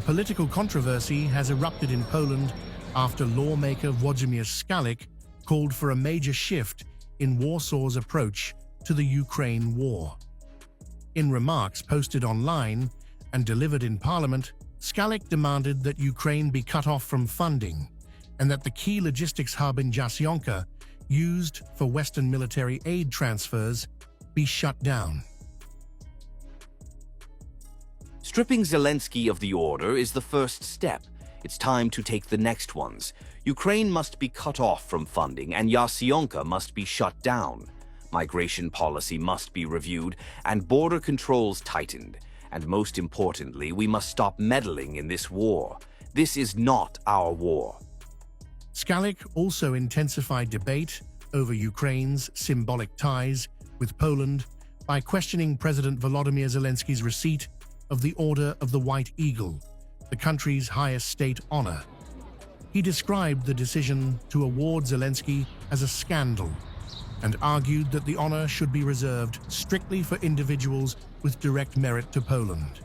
political controversy has erupted in Poland after lawmaker Włodzimierz Skalik called for a major shift in Warsaw's approach to the Ukraine war. In remarks posted online and delivered in Parliament, Skalik demanded that Ukraine be cut off from funding and that the key logistics hub in Jasionka, used for Western military aid transfers, be shut down. Stripping Zelensky of the order is the first step. It's time to take the next ones. Ukraine must be cut off from funding and Jasionka must be shut down. Migration policy must be reviewed and border controls tightened. And most importantly, we must stop meddling in this war. This is not our war. Skalik also intensified debate over Ukraine's symbolic ties with Poland by questioning President Volodymyr Zelensky's receipt of the Order of the White Eagle, the country's highest state honor. He described the decision to award Zelensky as a scandal and argued that the honor should be reserved strictly for individuals with direct merit to Poland.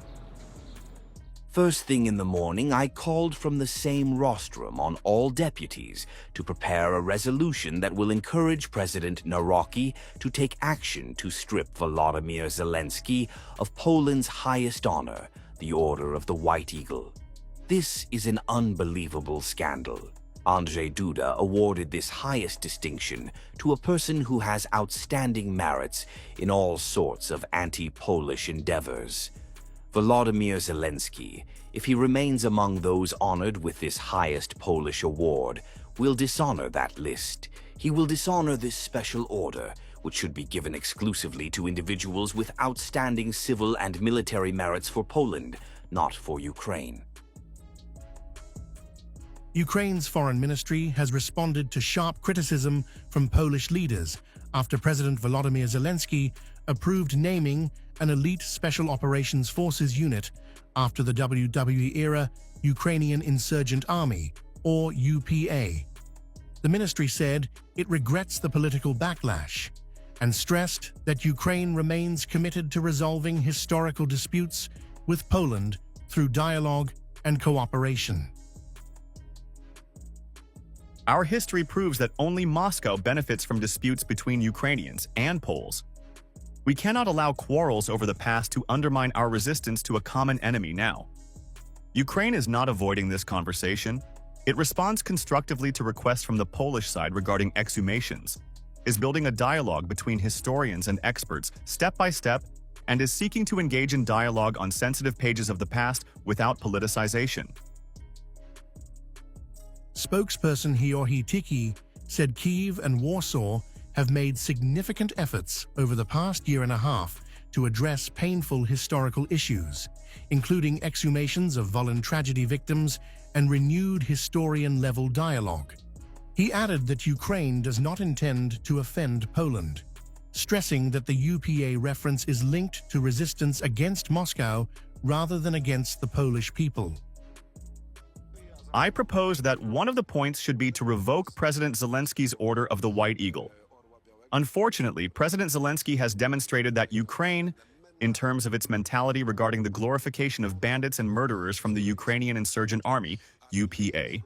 First thing in the morning, I called from the same rostrum on all deputies to prepare a resolution that will encourage President Narocki to take action to strip Volodymyr Zelensky of Poland's highest honor, the Order of the White Eagle. This is an unbelievable scandal. Andrzej Duda awarded this highest distinction to a person who has outstanding merits in all sorts of anti-Polish endeavors. Volodymyr Zelensky, if he remains among those honored with this highest Polish award, will dishonor that list. He will dishonor this special order, which should be given exclusively to individuals with outstanding civil and military merits for Poland, not for Ukraine. Ukraine's foreign ministry has responded to sharp criticism from Polish leaders after President Volodymyr Zelensky approved naming an elite Special Operations Forces unit after the WWE-era Ukrainian Insurgent Army, or UPA. The ministry said it regrets the political backlash and stressed that Ukraine remains committed to resolving historical disputes with Poland through dialogue and cooperation. Our history proves that only Moscow benefits from disputes between Ukrainians and Poles. We cannot allow quarrels over the past to undermine our resistance to a common enemy now. Ukraine is not avoiding this conversation. It responds constructively to requests from the Polish side regarding exhumations, is building a dialogue between historians and experts step by step, and is seeking to engage in dialogue on sensitive pages of the past without politicization. Spokesperson Georgi Tiki said Kyiv and Warsaw have made significant efforts over the past year and a half to address painful historical issues, including exhumations of Volyn tragedy victims and renewed historian-level dialogue. He added that Ukraine does not intend to offend Poland, stressing that the UPA reference is linked to resistance against Moscow rather than against the Polish people. I propose that one of the points should be to revoke President Zelensky's Order of the White Eagle. Unfortunately, President Zelensky has demonstrated that Ukraine, in terms of its mentality regarding the glorification of bandits and murderers from the Ukrainian Insurgent Army, UPA,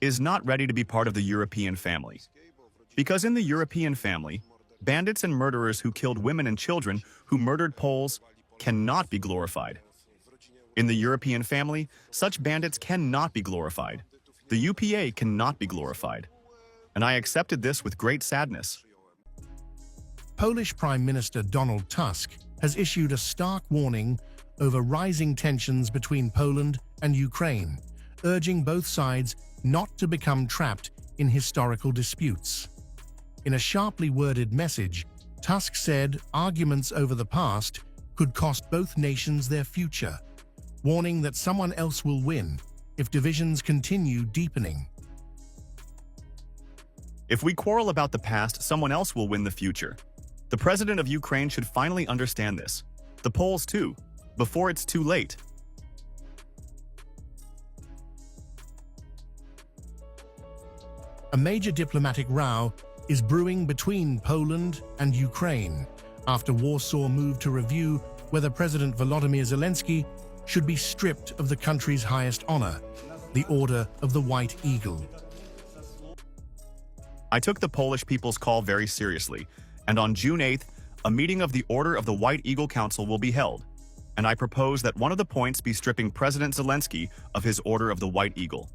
is not ready to be part of the European family. Because in the European family, bandits and murderers who killed women and children, who murdered Poles, cannot be glorified. In the European family, such bandits cannot be glorified. The UPA cannot be glorified. And I accepted this with great sadness. Polish Prime Minister Donald Tusk has issued a stark warning over rising tensions between Poland and Ukraine, urging both sides not to become trapped in historical disputes. In a sharply worded message, Tusk said arguments over the past could cost both nations their future, warning that someone else will win if divisions continue deepening. If we quarrel about the past, someone else will win the future. The president of Ukraine should finally understand this. The Poles too, before it's too late. A major diplomatic row is brewing between Poland and Ukraine after Warsaw moved to review whether President Volodymyr Zelensky should be stripped of the country's highest honor, the Order of the White Eagle. I took the Polish people's call very seriously, and on June 8th, a meeting of the Order of the White Eagle Council will be held, and I propose that one of the points be stripping President Zelensky of his Order of the White Eagle.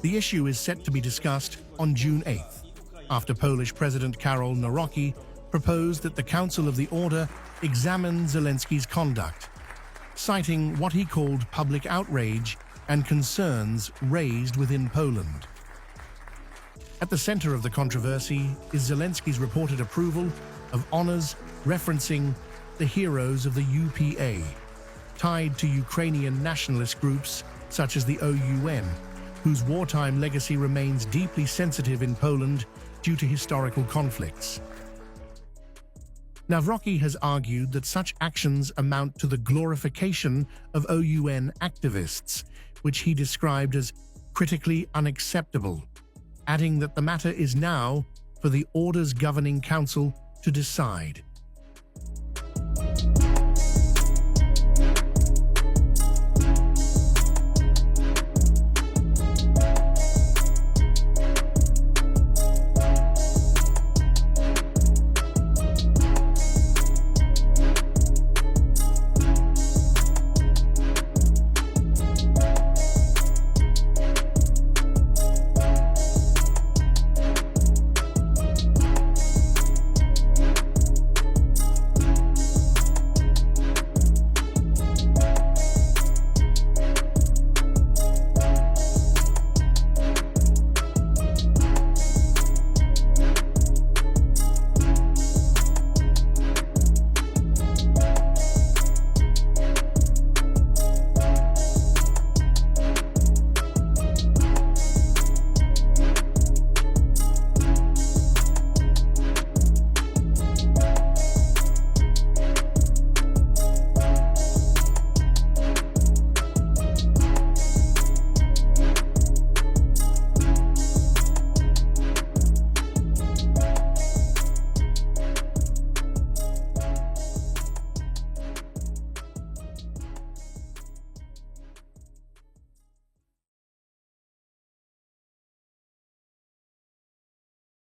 The issue is set to be discussed on June 8th, after Polish President Karol Nawrocki proposed that the Council of the Order examine Zelensky's conduct, citing what he called public outrage and concerns raised within Poland. At the center of the controversy is Zelensky's reported approval of honors referencing the heroes of the UPA, tied to Ukrainian nationalist groups such as the OUN, whose wartime legacy remains deeply sensitive in Poland due to historical conflicts. Nawrocki has argued that such actions amount to the glorification of OUN activists, which he described as critically unacceptable, adding that the matter is now for the Order's governing council to decide.